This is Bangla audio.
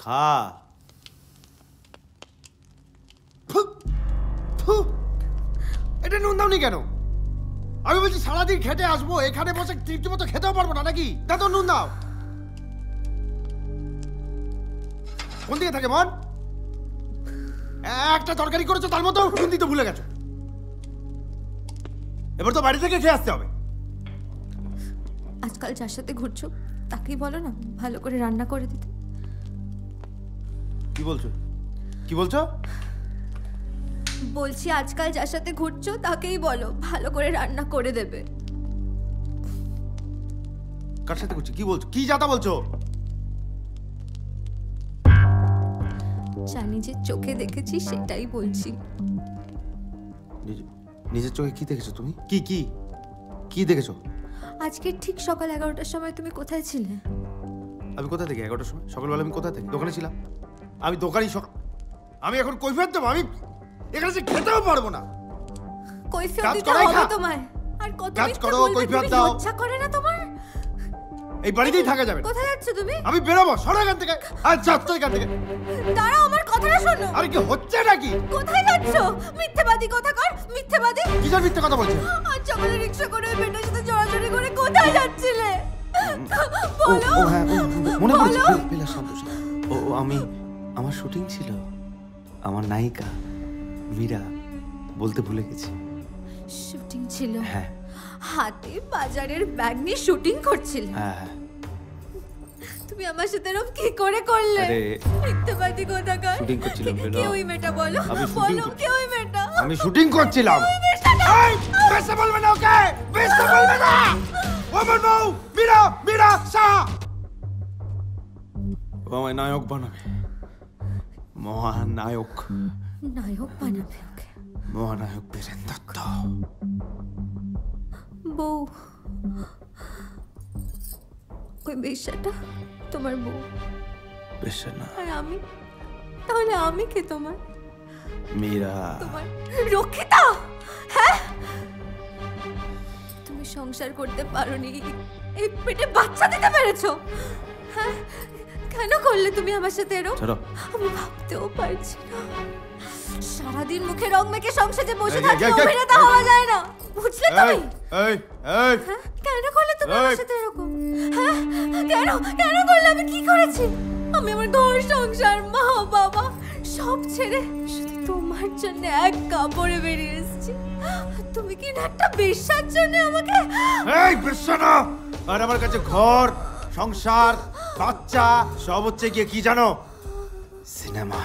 খা। এটা নুন দাওনি কেন? আমি বলছি সারাদিন খেটে আসবো, এখানে বসে তৃপ্তি মতো খেতেও পারবো না নাকি? দাও নুন দাও। কোন দিকে থাকে মন? একটা তরকারি করেছো তার মতো নুন দিতে ভুলে গেছো। এবার তো বাড়ি থেকে খেয়ে আসতে হবে। আজকাল যার সাথে ঘুরছো তাকেই বলো না ভালো করে রান্না করে দিতে। কি বলছো? কি বলছো? বলছি আজকাল যার সাথে ঘুরছো তাকেই বলো ভালো করে রান্না করে দেবে। কার সাথে ঘুরছি? কি বলছো? কি যাতা বলছো? জানি যে চোখে দেখেছি সেটাই বলছি। নিজের চোখে কি দেখেছো তুমি? কি কি কি দেখেছো? আজকে ঠিক সকাল 11টার সময় তুমি কোথায় ছিলে? আমি কোথা থেকে 11টার সময়? সকালবেলা আমি কোথা থেকে? দোকানে ছিলাম। আমি দোকানই আমি এখন কৈফিয়ত দেবো? আমি এখানে খেতেও পারবো না। কৈফিয়ত দিতে হবে তোমায়। আর কত কাজ করো, কৈফিয়ত দাও। ইচ্ছা করে না তোমার? এই বাড়িতেই থাকা যাবে। কোথায় যাচ্ছ তুমি? আমি বেরোবো, সরো এখান থেকে। আর যাচ্ছ এখান থেকে। দাঁড়াও, আমার কথাটা শোনো। আরে কি হচ্ছে নাকি? কোথায় যাচ্ছ? মিথ্যেবাদী কোথাকার, মিথ্যেবাদী। কিসের মিথ্যে কথা বলছো? আজ সকালে রিকশা করে ওই মেয়েটার সাথে জড়াজড়ি করে কোথায় যাচ্ছিলে? বলো। ও হ্যাঁ, মনে পড়ছে। বেলা শান্ত। ও আমার শুটিং ছিল। আমার নায়িকা মীরা বলতে ভুলে গেছি। শুটিং ছিল? হ্যাঁ। হাতে বাজারের ব্যাগ নিয়ে শুটিং করছিলে? হ্যাঁ। তুমি আমার সাথে এরকম কি করে করলে? আরে মিথ্যেবাদী কোথাকার। শুটিং করছিলাম। কে ওই মেয়েটা? বলো বলো, কে ওই মেয়েটা? আমি শুটিং করছিলাম। এই বেশি বলবে না, ওকে বেশি বলবে না। আমার বউ মীরা শাহ ও আমায় নায়ক বানাবে। মহানায়ক। নায়ক বানাবে ওকে? মহানায়ক বীরেন দত্ত। বউ? ওই বেশ্যাটা তোমার বউ? বেশ্যা না। আর আমি? তাহলে আমি কে তোমার? মীরা। তোমার রক্ষিতা? হ্যাঁ, তুমি সংসার করতে পারোনি, এই পেটে বাচ্চা দিতে পেরেছো। হ্যাঁ, কেন করলে তুমি আমার সাথে এরকম? আমি ভাবতেও পারছি না। সারাদিন মুখে রং মেখে সংসারে বসে থাকলে অভিনেতা হওয়া যায় না, বুঝলে তুমি? কেন করলে তুমি আমার সাথে এরকম? হ্যাঁ, কেন করলে? আমি কি করেছি? আমি আমার ঘর সংসার মা বাবা সব ছেড়ে শুধু তোমার জন্য এক কাপড়ে বেরিয়ে এসেছি। তুমি কি না একটা বেশ্যার জন্য আমাকে? এই বেশ্যা না। আর আমার কাছে ঘর সংসার বাচ্চা সব হচ্ছে গিয়ে কি জানো? সিনেমা।